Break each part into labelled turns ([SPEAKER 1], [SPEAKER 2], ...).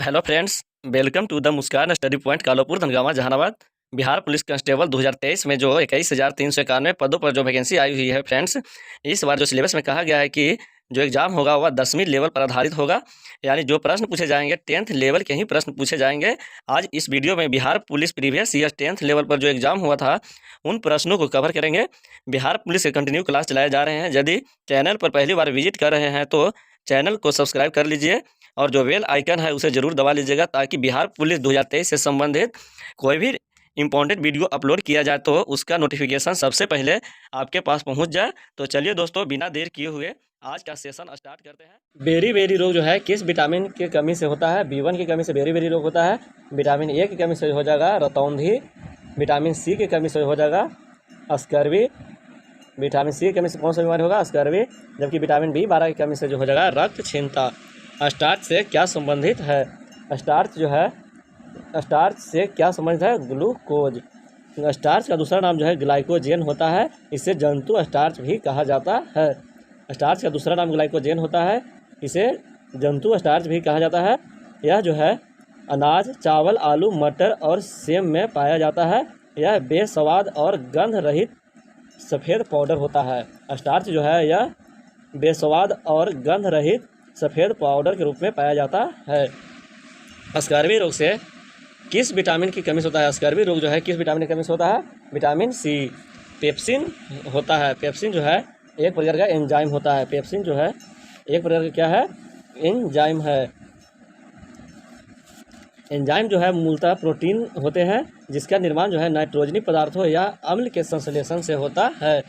[SPEAKER 1] Hello friends, welcome to the Muskan study point Kalopur Dhangama Jahanabad. Bihar police constable 2023 में जो 21,391 पदों पर जो वैकेंसी आई हुई है फ्रेंड्स, इस बार जो सिलेबस में कहा गया है कि जो एग्ज़ाम होगा वह 10वीं लेवल पर आधारित होगा। यानी जो प्रश्न पूछे जाएंगे 10th लेवल के ही प्रश्न पूछे जाएंगे। आज इस वीडियो में Bihar police previous year 10th level पर जो एग्ज़ाम हुआ था उन प्रश्नों को कवर करेंगे। बिहार पुलिस के कंटिन्यू क्लास चलाए जा रहे हैं। यदि चैनल पर पहली बार विजिट कर रहे हैं तो चैनल को सब्सक्राइब कर लीजिए और जो बेल आइकन है उसे ज़रूर दबा लीजिएगा ताकि बिहार पुलिस 2023 से संबंधित कोई भी इम्पोर्टेंट वीडियो अपलोड किया जाए तो उसका नोटिफिकेशन सबसे पहले आपके पास पहुंच जाए। तो चलिए दोस्तों, बिना देर किए हुए आज का सेशन स्टार्ट करते हैं। बेरी बेरी रोग जो है किस विटामिन की कमी से होता है? B1 की कमी से बेरी बेरी रोग होता है। विटामिन ए की कमी से हो जाएगा रतौंधी। विटामिन सी की कमी से हो जाएगा स्कर्वी। विटामिन सी की कमी से कौन सा बीमारी होगा? स्कर्वी। जबकि विटामिन B12 की कमी से जो हो जाएगा रक्तहीनता। स्टार्च से क्या संबंधित है? स्टार्च जो है स्टार्च से क्या संबंधित है? ग्लूकोज। स्टार्च का दूसरा नाम जो है ग्लाइकोजेन होता है। इसे जंतु स्टार्च भी कहा जाता है। स्टार्च का दूसरा नाम ग्लाइकोजेन होता है। इसे जंतु स्टार्च भी कहा जाता है। यह जो है अनाज, चावल, आलू, मटर और सेम में पाया जाता है। यह बेस्वाद और गंध रहित सफ़ेद पाउडर होता है। स्टार्च जो है यह बेस्वाद और गंध रहित सफ़ेद पाउडर के रूप में पाया जाता है। स्कर्वी रोग से किस विटामिन की कमी से होता है? स्कर्वी रोग जो है किस विटामिन की कमी से होता है? Vitamin C. पेप्सिन होता है। पेप्सिन जो है एक प्रकार का एंजाइम होता है। पेप्सिन जो है एक प्रकार का क्या है? एंजाइम है। एंजाइम जो है मूलतः प्रोटीन होते हैं जिसका निर्माण जो है नाइट्रोजनी पदार्थों या अम्ल के संश्लेषण से होता है।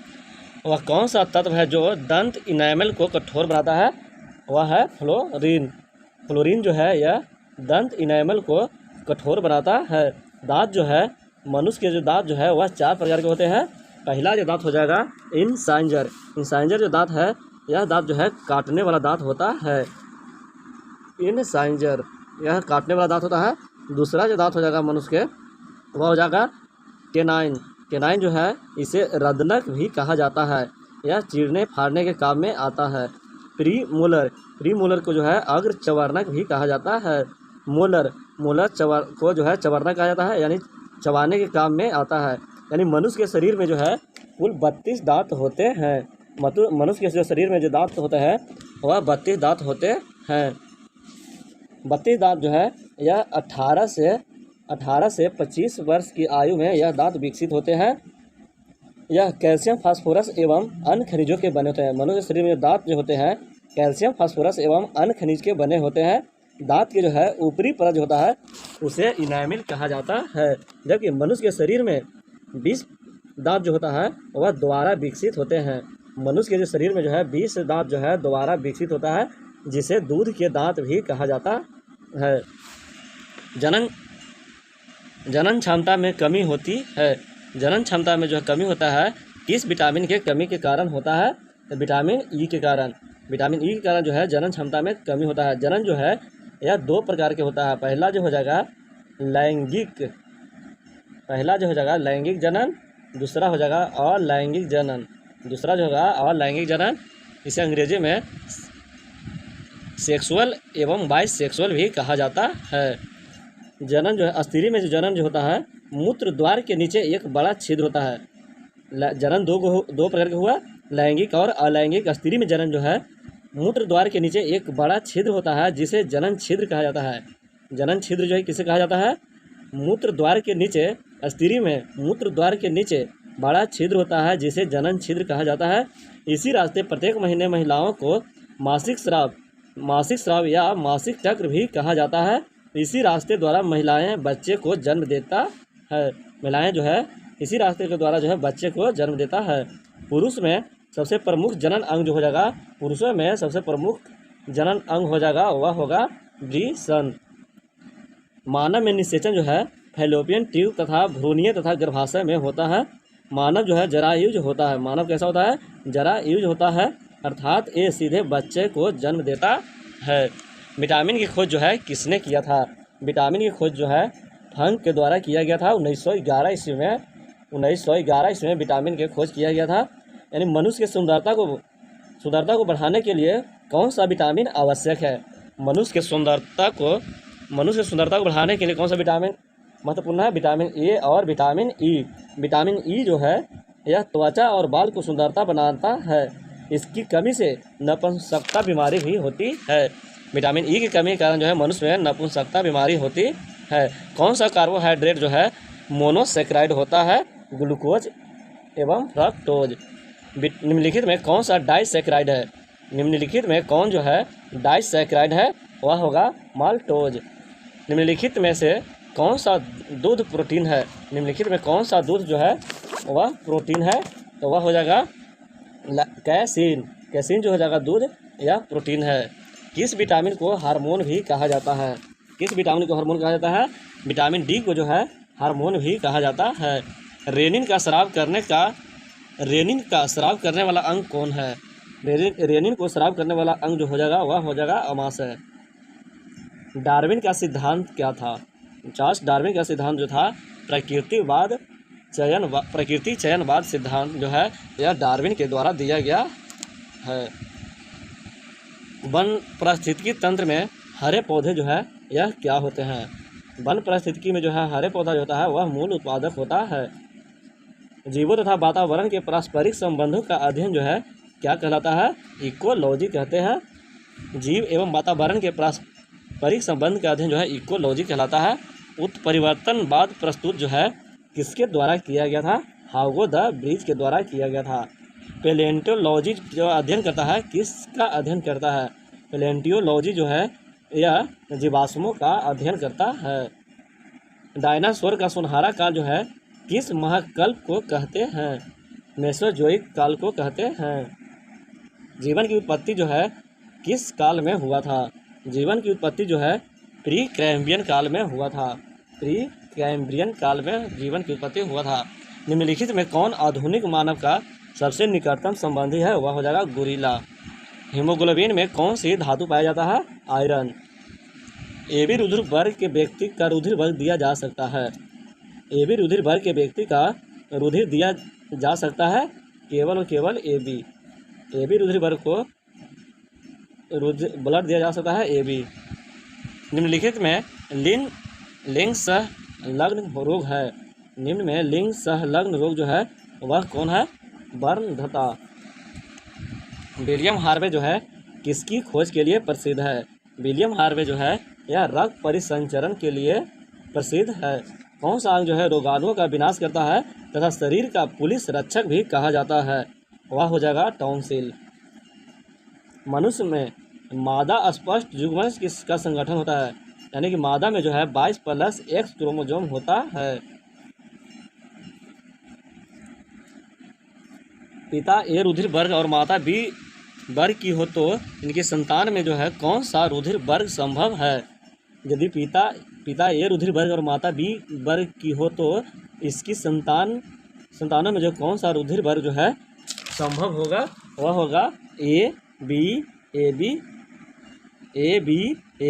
[SPEAKER 1] वह कौन सा तत्व है जो दंत इनेमल को कठोर बनाता है? वह है फ्लोरीन। फ्लोरीन जो है यह दंत इनेमल को कठोर बनाता है। दांत जो है मनुष्य के जो दांत जो है वह 4 प्रकार के होते हैं। पहला जो दांत हो जाएगा इंसाइजर। इंसाइजर जो दांत है यह दांत जो है काटने वाला दांत होता है। इंसाइजर यह काटने वाला दांत होता है। दूसरा जो दांत हो जाएगा मनुष्य के वह हो जाएगा केनाइन। केनाइन जो है इसे रदनक भी कहा जाता है। यह चीरने फाड़ने के काम में आता है। प्रीमोलर। प्रीमोलर को जो है अग्र चवर्णक भी कहा जाता है। मोलर। मोलर को जो है चवर्णक कहा जाता है, यानी चबाने के काम में आता है। यानी मनुष्य के शरीर में जो है कुल 32 दांत होते हैं। मनुष्य के जो शरीर में जो दांत होते हैं वह 32 दांत होते हैं। 32 दांत जो है यह 18 से 25 वर्ष की आयु में यह दांत विकसित होते हैं। यह कैल्शियम, फास्फोरस एवं अन्य खनिजों के बने होते हैं। मनुष्य शरीर में दांत जो होते हैं कैल्शियम, फास्फोरस एवं अन्य खनिज के बने होते हैं। दांत के जो है ऊपरी परत जो होता है उसे इनामिल कहा जाता है। जबकि मनुष्य के शरीर में 20 दांत जो होता है वह दोबारा विकसित होते हैं। मनुष्य के जो शरीर में जो है 20 दांत जो है दोबारा विकसित होता है, जिसे दूध के दांत भी कहा जाता है। जनन क्षमता में कमी होती है। जनन क्षमता में जो कमी होता है किस विटामिन के कमी के कारण होता है? तो विटामिन ई के कारण। विटामिन ई के कारण जो है जनन क्षमता में कमी होता है। जनन जो है यह 2 प्रकार के होता है। पहला जो हो जाएगा लैंगिक जनन। दूसरा हो जाएगा अलैंगिक जनन। दूसरा जो होगा अलैंगिक जनन, इसे अंग्रेजी में सेक्सुअल एवं बाइसेक्सुअल भी कहा जाता है। जनन जो है स्त्री में जो जनन जो होता है मूत्र द्वार के नीचे एक बड़ा छिद्र होता है। जनन दो प्रकार का हुआ, लैंगिक और अलैंगिक। स्त्री में जनन जो है मूत्र द्वार के नीचे एक बड़ा छिद्र होता है जिसे जनन छिद्र कहा जाता है। जनन छिद्र जो है किसे कहा जाता है? मूत्र द्वार के नीचे। स्त्री में मूत्र द्वार के नीचे बड़ा छिद्र होता है जिसे जनन छिद्र कहा जाता है। इसी रास्ते प्रत्येक महीने महिलाओं को मासिक स्राव या मासिक चक्र भी कहा जाता है। इसी रास्ते द्वारा महिलाएं बच्चे को जन्म देता है। महिलाएं जो है इसी रास्ते के द्वारा जो है बच्चे को जन्म देता है। पुरुष में सबसे प्रमुख जनन अंग जो हो जाएगा, पुरुषों में सबसे प्रमुख जनन अंग हो जाएगा वह होगा वृषण। मानव में निषेचन जो है फैलोपियन ट्यूब तथा भ्रूणीय तथा गर्भाशय में होता है। मानव जो है जरायुज होता है। मानव कैसा होता है? जरायुज होता है, अर्थात ये सीधे बच्चे को जन्म देता है। विटामिन की खोज जो है किसने किया था? विटामिन की खोज जो है फंक के द्वारा किया गया था 1911 ईस्वी में। 1911 ईस्वी में विटामिन की खोज किया गया था। यानी मनुष्य की सुंदरता को बढ़ाने के लिए कौन सा विटामिन आवश्यक है? मनुष्य की सुंदरता को मनुष्य की सुंदरता को बढ़ाने के लिए कौन सा विटामिन महत्वपूर्ण है? विटामिन ए और विटामिन ई। विटामिन ई जो है यह त्वचा और बाल को सुंदरता बनाता है। इसकी कमी से नपुंसकता बीमारी भी होती है। विटामिन ई की कमी के कारण जो है मनुष्य में नपुंसकता बीमारी होती है। कौन सा कार्बोहाइड्रेट जो है मोनोसेक्राइड होता है? ग्लूकोज एवं फ्रक्टोज। निम्नलिखित में कौन सा डाइसेक्राइड है? निम्नलिखित में कौन जो है डाइसेक्राइड है? वह होगा माल्टोज। निम्नलिखित में से कौन सा दूध प्रोटीन है? निम्नलिखित में कौन सा दूध जो है वह प्रोटीन है? तो वह हो जाएगा कैसीन। कैसीन जो हो जाएगा दूध या प्रोटीन है। किस विटामिन को हार्मोन भी कहा जाता है? किस विटामिन को हार्मोन कहा जाता है? विटामिन डी को जो है हार्मोन भी कहा जाता है। रेनिन का स्राव करने वाला अंग कौन है? रेनिन को स्राव करने वाला अंग जो हो जाएगा वह हो जाएगा अमाशय। डार्विन का सिद्धांत क्या था? चार्ल्स डार्विन का सिद्धांत जो था प्रकृति चयनवाद सिद्धांत जो है यह डार्विन के द्वारा दिया गया है। वन पारिस्थितिकी तंत्र में हरे पौधे जो है यह क्या होते हैं? वन पारिस्थितिकी में जो है हरे पौधा जो होता है वह मूल उत्पादक होता है। जीवों तथा वातावरण के पारस्परिक संबंधों का अध्ययन जो है क्या कहलाता है? इकोलॉजी कहते हैं। जीव एवं वातावरण के पारस्परिक संबंध का अध्ययन जो है इकोलॉजी कहलाता है। उत्परिवर्तनवाद प्रस्तुत जो है किसके द्वारा किया गया था? हाउगो द ब्रिज के द्वारा किया गया था। पैलेंटोलॉजी जो अध्ययन करता है किसका अध्ययन करता है? पैलेंटियोलॉजी जो है यह जीवाश्मों का अध्ययन करता है। डायनासोर का सुनहरा काल जो है किस महाकल्प को कहते हैं? मेसोजोइक काल को कहते हैं। जीवन की उत्पत्ति जो है किस काल में हुआ था? जीवन की उत्पत्ति जो है प्री कैम्ब्रियन काल में हुआ था। प्री कैम्ब्रियन काल में जीवन की उत्पत्ति हुआ था। निम्नलिखित में कौन आधुनिक मानव का सबसे निकटतम संबंधी है? वह हो जाएगा गोरिल्ला। हीमोग्लोबिन में कौन सी धातु पाया जाता है? आयरन। एबी रुधिर वर्ग के व्यक्ति का रुधिर वर्ग दिया जा सकता है। एबी रुधिर वर्ग के व्यक्ति का रुधिर दिया जा सकता है केवल और केवल एबी। एबी रुधिर वर्ग को ब्लड दिया जा सकता है एबी। निम्नलिखित में लिंग संलग्न रोग है। निम्न में लिंग संलग्न रोग जो है वह कौन है? बर्नधता। विलियम हार्वे जो है किसकी खोज के लिए प्रसिद्ध है? विलियम हार्वे जो है यह रक्त परिसंचरण के लिए प्रसिद्ध है। कौन सा अंग जो है रोगाणुओं का विनाश करता है तथा शरीर का पुलिस रक्षक भी कहा जाता है? वह हो जाएगा टॉन्सिल। मनुष्य में मादा स्पष्ट युग्मज किसका संगठन होता है? यानी कि मादा में जो है 22+X क्रोमोसोम होता है। पिता ए रुधिर वर्ग और माता बी वर्ग की हो तो इनकी संतान में जो है कौन सा रुधिर वर्ग संभव है? यदि पिता ए रुधिर वर्ग और माता बी वर्ग की हो तो इसकी संतानों में जो कौन सा रुधिर वर्ग जो है संभव होगा? वह होगा ए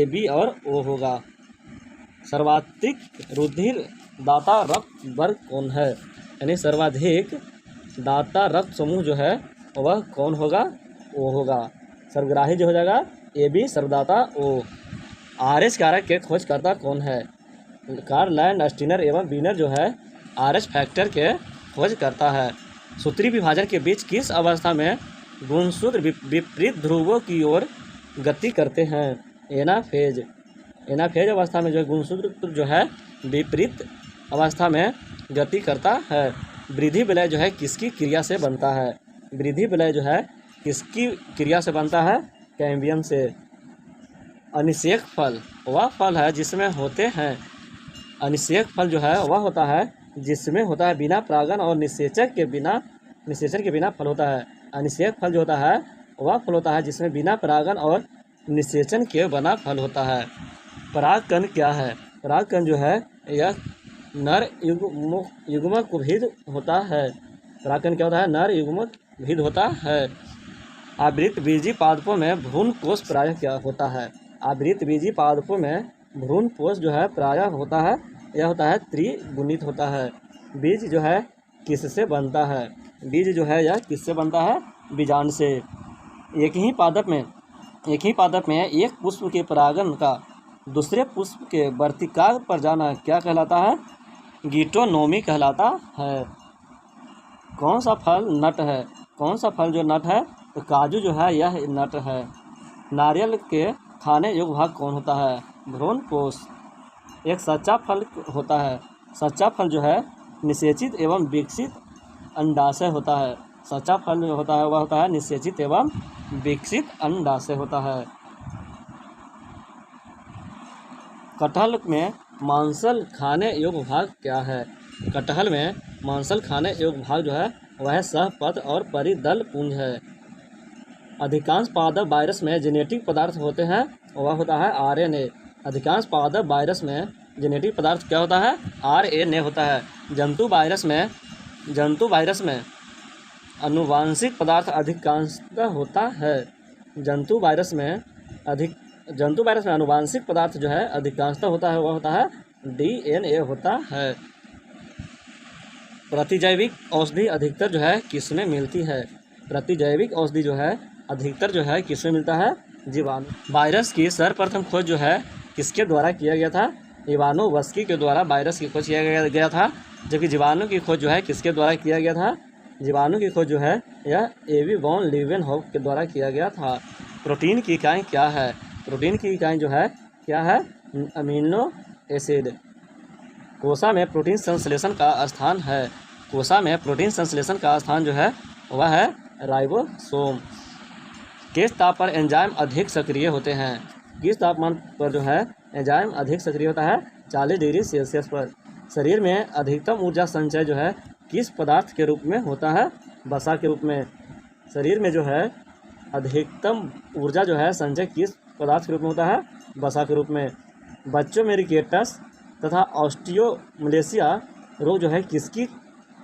[SPEAKER 1] बी और ओ होगा। सर्वाधिक रुधिर दाता रक्त वर्ग कौन है? यानी सर्वाधिक दाता रक्त समूह जो है वह कौन होगा? ओ होगा। सर्वग्राही जो हो जाएगा ए बी, सर्वदाता ओ। RH कारक के खोजकर्ता कौन है? कार्ल लैंडस्टीनर एवं वीनर जो है RH फैक्टर के खोज करता है। सूत्री विभाजन के बीच किस अवस्था में गुणसूत्र विपरीत ध्रुवों की ओर गति करते हैं? एनाफेज। एनाफेज अवस्था में जो है गुणसूत्र जो है विपरीत अवस्था में गति करता है। वृद्धि विलय जो है किसकी क्रिया से बनता है? वृद्धि विलय जो है किसकी क्रिया से बनता है? कैम्बियम से। अनिषेक फल वह फल है जिसमें होते हैं। अनिषेक फल जो है वह होता है जिसमें होता है बिना परागन और निषेचन के बिना फल होता है। अनिषेक फल जो होता है वह फल होता है जिसमें बिना परागन और निषेचन के बना फल होता है। परागकण क्या है? परागकण जो है यह नर युग्मक भेद होता है। परागकण क्या होता है? नर युग्मक भेद होता है। आवृतबीजी पादपों में भ्रूण कोष प्रायः क्या होता है? आवृतबीजी पादपों में भ्रूण कोष जो है प्रायः होता है यह होता है त्रिगुणित होता है। बीज जो है किससे बनता है? बीज जो है यह किससे बनता है? बीजांड से। एक ही पादप में एक पुष्प के परागन का दूसरे पुष्प के वर्तिकाग्र पर जाना क्या कहलाता है? गिटोनोमी कहलाता है। कौन सा फल नट है? कौन सा फल जो नट है? तो काजू जो है यह नट है। नारियल के खाने योग्य भाग कौन होता है? भ्रूण कोश। एक सच्चा फल होता है। सच्चा फल जो है निषेचित एवं विकसित अंडाशय होता है। सच्चा फल जो होता है वह होता है निषेचित एवं विकसित अंडाशय होता है। कटहल में मांसल खाने योग्य भाग क्या है? कटहल में मांसल खाने योग्य भाग जो है वह सहपद और परिदल पुंज है। अधिकांश पादप वायरस में जेनेटिक पदार्थ होते हैं, वह होता है आरएनए। अधिकांश पादप वायरस में जेनेटिक पदार्थ क्या होता है? आरएनए होता है। जंतु वायरस में आनुवांशिक पदार्थ अधिकांशतः होता है। जंतु वायरस में आनुवांशिक पदार्थ जो है अधिकांशतः होता है, वह होता है डीएनए होता है। प्रतिजैविक औषधि अधिकतर जो है किसमें मिलती है? प्रतिजैविक औषधि जो है अधिकतर जो है किसमें मिलता है? जीवाणु। वायरस की सर्वप्रथम खोज जो है किसके द्वारा किया गया था? इवानोव्स्की के द्वारा वायरस की खोज किया गया था। जबकि जीवाणु की खोज जो है किसके द्वारा किया गया था? जीवाणु की खोज जो है यह एवी वॉन लीवेनहॉफ के द्वारा किया गया था। प्रोटीन की इकाई क्या है? प्रोटीन की इकाई जो है क्या है? Amino acid. कोसा में प्रोटीन संश्लेषण का स्थान है। कोसा में प्रोटीन संश्लेषण का स्थान जो है वह है राइबोसोम। किस ताप पर एंजाइम अधिक सक्रिय होते हैं? किस तापमान पर जो है एंजाइम अधिक सक्रिय होता है? 40 डिग्री सेल्सियस पर। शरीर में अधिकतम ऊर्जा संचय जो है किस पदार्थ के रूप में होता है? वसा के रूप में। शरीर में जो है अधिकतम ऊर्जा जो है संचय किस पदार्थ के रूप में होता है? वसा के रूप में। बच्चों में रिकेटस तथा ऑस्टियोमलेशिया रोग जो है किसकी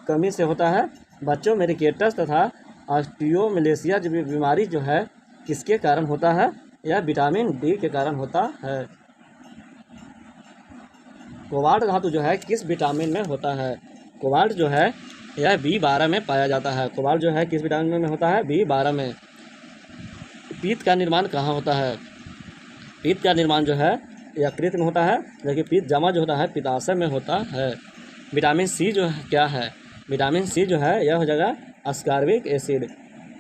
[SPEAKER 1] कमी से होता है? बच्चों में रिकेटस तथा ऑस्टियोमलेशिया बीमारी जो है किसके कारण होता है? यह विटामिन डी के कारण होता है। कोबाल्ट धातु जो है किस विटामिन में होता है? कोबाल्ट जो है यह B12 में पाया जाता है। कोबाल्ट जो है किस विटामिन में होता है? B12 में। पीत का निर्माण कहाँ होता है? पीत का निर्माण जो है यकृत में होता है, जबकि पीत जमा जो होता है पित्ताशय में होता है। विटामिन सी जो है क्या है? विटामिन सी जो है यह हो जाएगा अस्कॉर्बिक एसिड।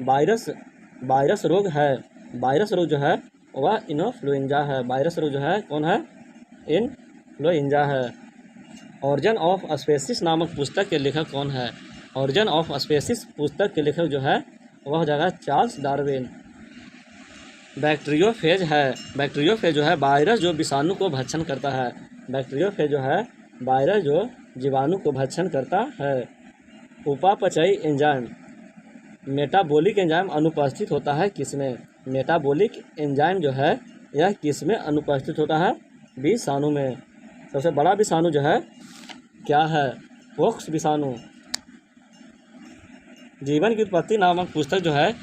[SPEAKER 1] वायरस रोग है। वायरस रोग जो है वह इन्फ्लुएंजा है। वायरस रोग जो है कौन है? इन्फ्लुएंजा है। ऑरिजिन ऑफ स्पीसीज नामक पुस्तक के लेखक कौन है? ऑरिजिन ऑफ स्पीसीज पुस्तक के लेखक जो है वह हो जाएगा चार्ल्स डार्विन। बैक्टीरियोफेज है। बैक्टीरियोफेज जो है वायरस जो विषाणु को भक्षण करता है। बैक्टीरियोफेज जो है वायरस जो जीवाणु को भक्षण करता है। उपापचयी एंजाइम मेटाबॉलिक एंजाइम अनुपस्थित होता है किसमें? मेटाबॉलिक एंजाइम जो है यह किसमें अनुपस्थित होता है? विषाणु में। सबसे बड़ा विषाणु जो है क्या है? पोक्स विषाणु। जीवन की उत्पत्ति नामक पुस्तक जो है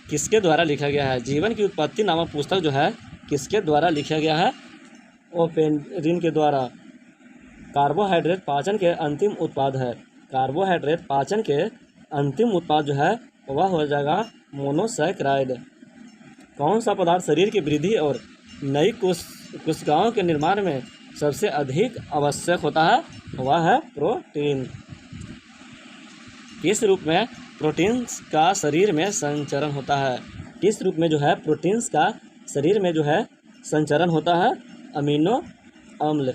[SPEAKER 1] किसके द्वारा लिखा गया है? जीवन की उत्पत्ति नामक पुस्तक जो है किसके द्वारा लिखा गया है? ओपेनरिन के द्वारा। कार्बोहाइड्रेट पाचन के अंतिम उत्पाद है। कार्बोहाइड्रेट पाचन के अंतिम उत्पाद जो है वह हो जाएगा मोनोसैकराइड। कौन सा पदार्थ शरीर की वृद्धि और नई कोशिकाओं के निर्माण में सबसे अधिक आवश्यक होता है? वह है प्रोटीन। किस रूप में प्रोटीन्स का शरीर में संचरण होता है? किस रूप में जो है प्रोटीन्स का शरीर में जो है संचरण होता है? अमीनो अम्ल।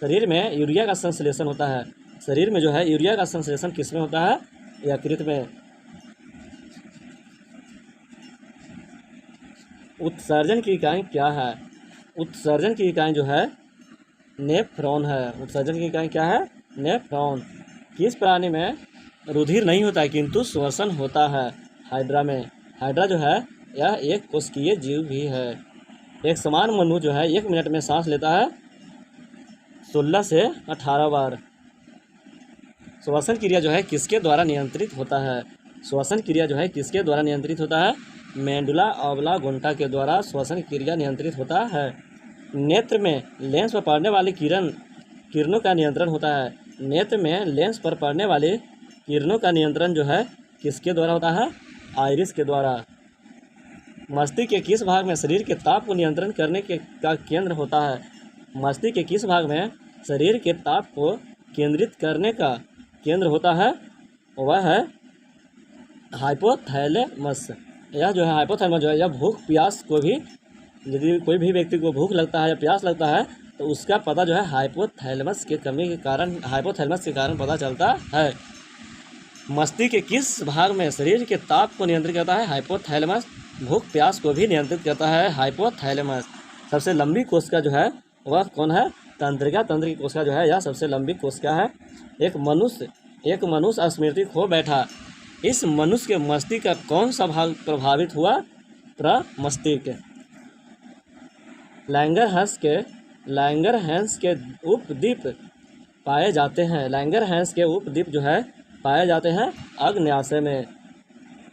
[SPEAKER 1] शरीर में यूरिया का संश्लेषण होता है। शरीर में जो है यूरिया का संश्लेषण किस में होता है? यकृत में। उत्सर्जन की इकाई क्या है? उत्सर्जन की इकाई जो है नेफ्रॉन है। उत्सर्जन की इकाई क्या है? नेफ्रॉन। किस प्राणी में रुधिर नहीं होता है किंतु श्वसन होता है? हाइड्रा में। हाइड्रा जो है यह एक कोशिकीय जीव भी है। एक समान मनुष्य जो है 1 मिनट में सांस लेता है 16 से 18 बार। श्वसन क्रिया जो है किसके द्वारा नियंत्रित होता है? श्वसन क्रिया जो है किसके द्वारा नियंत्रित होता है? मेंडुला ऑब्लांगोटा के द्वारा श्वसन क्रिया नियंत्रित होता है। नेत्र में लेंस पर पड़ने वाली किरणों का नियंत्रण होता है। नेत्र में लेंस पर पड़ने वाली किरणों का नियंत्रण जो है किसके द्वारा होता है? आइरिस के द्वारा। मस्तिष्क के किस भाग में शरीर के ताप को नियंत्रण करने का केंद्र होता है? मस्तिष्क के किस भाग में शरीर के ताप को केंद्रित करने का केंद्र होता है? वह है हाइपोथैलेमस। यह जो है हाइपोथैलेमस जो है, यह भूख प्यास को भी, यदि कोई भी व्यक्ति को भूख लगता है या प्यास लगता है तो उसका पता जो है हाइपोथैलेमस के कमी के कारण, हाइपोथैलेमस के कारण पता चलता है। मस्तिष्क के किस भाग में शरीर के ताप को नियंत्रित करता है? हाइपोथैलेमस। भूख प्यास को भी नियंत्रित करता है हाइपोथैलेमस। सबसे लंबी कोशिका जो है वह कौन है? तंत्रिका। तंत्रिका कोशिका जो है यह सबसे लंबी कोशिका है। एक मनुष्य स्मृति खो बैठा। इस मनुष्य के मस्तिष्क का कौन सा भाग प्रभावित हुआ? प्रमस्तिष्क। लैंगरहैंस के उपद्वीप पाए जाते हैं। लैंगरहैंस के उपद्वीप जो है पाए जाते हैं आग्नेयाशय में।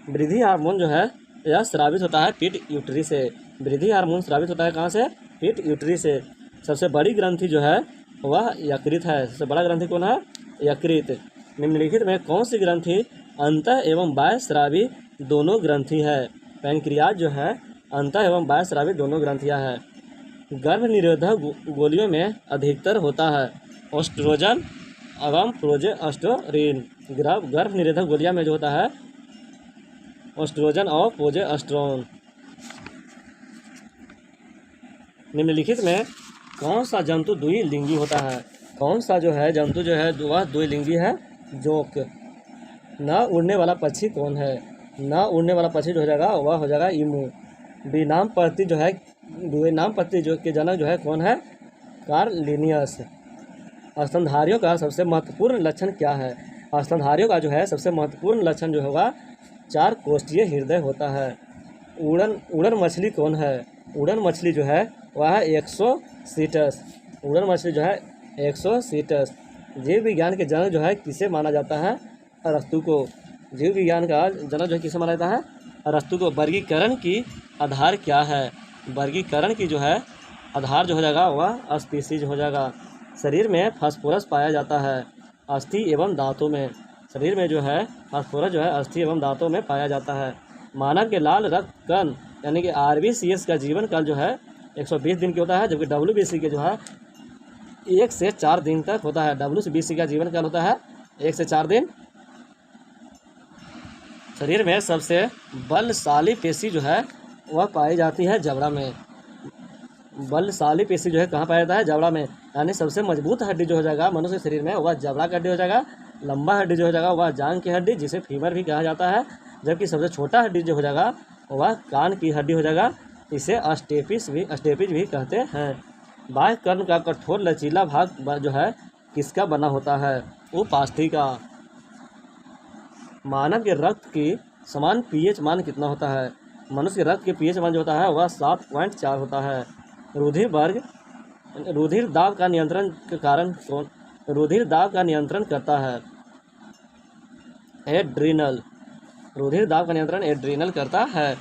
[SPEAKER 1] वृद्धि हार्मोन जो है यह स्रावित होता है पिट्यूटरी से। वृद्धि हार्मोन स्रावित होता है कहाँ से? पिट्यूटरी से। सबसे बड़ी ग्रंथि जो है वह यकृत है। सबसे बड़ा ग्रंथि कौन है? यकृत। निम्नलिखित में कौन सी ग्रंथि अंतः एवं बाह्य स्रावी दोनों ग्रंथि है? पैंक्रियाज जो है अंतः एवं बाह्य स्रावी दोनों ग्रंथियाँ है। गर्भ निरोधक गोलियों में अधिकतर होता है एस्ट्रोजन एवं प्रोजेस्टेरोन। गर्भ निरोधक गोलियां में जो होता है एस्ट्रोजन और प्रोजेस्टेरोन। निम्नलिखित में कौन सा जंतु द्विलिंगी होता है? कौन सा जो है जंतु जो है वह द्विलिंगी है? जोक। न उड़ने वाला पक्षी कौन है? न उड़ने वाला पक्षी जो हो जाएगा वह हो जाएगा ईमू। द्विनाम पत्ती जो है, द्विनाम पत्ती जो के जनक जो है कौन है? Karl Linnaeus. स्तनधारियों का सबसे महत्वपूर्ण लक्षण क्या है? स्तनधारियों का जो है सबसे महत्वपूर्ण लक्षण जो होगा 4 कोष्ठीय हृदय होता है। उड़न मछली कौन है? उड़न मछली जो है वह है एक्सोसीटस। उड़न मछली जो है एक्सोसीटस। जीव विज्ञान के जनक जो है किसे माना जाता है? अरस्तु को। जीव विज्ञान का जनक जो है किसे माना जाता है? अरस्तु को। वर्गीकरण की आधार क्या है? वर्गीकरण की जो है आधार जो हो जाएगा वह स्पीसीज हो जाएगा। शरीर में फास्फोरस पाया जाता है अस्थि एवं दांतों में। शरीर में जो है फास्फोरस जो है अस्थि एवं दांतों में पाया जाता है। मानव के लाल रक्त कण यानी कि RBCs का जीवन काल जो है 120 दिन की होता है, जबकि WBC के जो है 1 से 4 दिन तक होता है। WBC का जीवन काल होता है 1 से 4 दिन। शरीर में सबसे बलशाली पेशी जो है वह पाई जाती है जबड़ा में। बलशाली पेशी जो है कहाँ पाया जाता है? जबड़ा में। यानी सबसे मजबूत हड्डी जो हो जाएगा मनुष्य के शरीर में वह जबड़ा का हड्डी हो जाएगा। लंबा हड्डी जो हो जाएगा वह जांघ की हड्डी जिसे फीमर भी कहा जाता है, जबकि सबसे छोटा हड्डी जो हो जाएगा वह कान की हड्डी हो जाएगा। इसे स्टेपिज भी कहते हैं। बाह्य कर्ण का कठोर लचीला भाग जो है किसका बना होता है? उपास्थि का। मानव के रक्त की समान pH मान कितना होता है? मनुष्य के रक्त के pH मान जो होता है वह 7.4 होता है। रुधिर दाब का नियंत्रण के कारण कौन? रुधिर दाब का नियंत्रण करता है एड्रीनल। रुधिर दाब का नियंत्रण एड्रीनल करता है।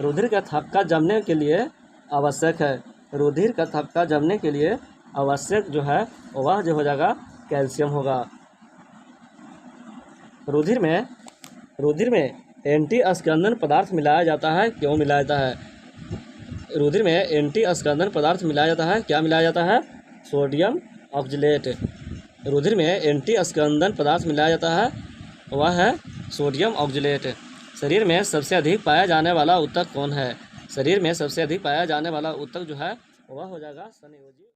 [SPEAKER 1] रुधिर का थक्का जमने के लिए आवश्यक है। रुधिर का थक्का जमने के लिए आवश्यक जो है वह जो हो जाएगा कैल्शियम होगा। रुधिर में एंटी स्कंदन पदार्थ मिलाया जाता है। क्यों मिलाया जाता है? रुधिर में एंटी स्कंदन पदार्थ मिलाया जाता है। क्या मिलाया जाता है? Sodium oxalate. रुधिर में एंटी स्कंदन पदार्थ मिलाया जाता है वह है सोडियम ऑक्जेलेट। शरीर में सबसे अधिक पाया जाने वाला ऊतक कौन है? शरीर में सबसे अधिक पाया जाने वाला ऊतक जो है वह हो जाएगा संयोजी।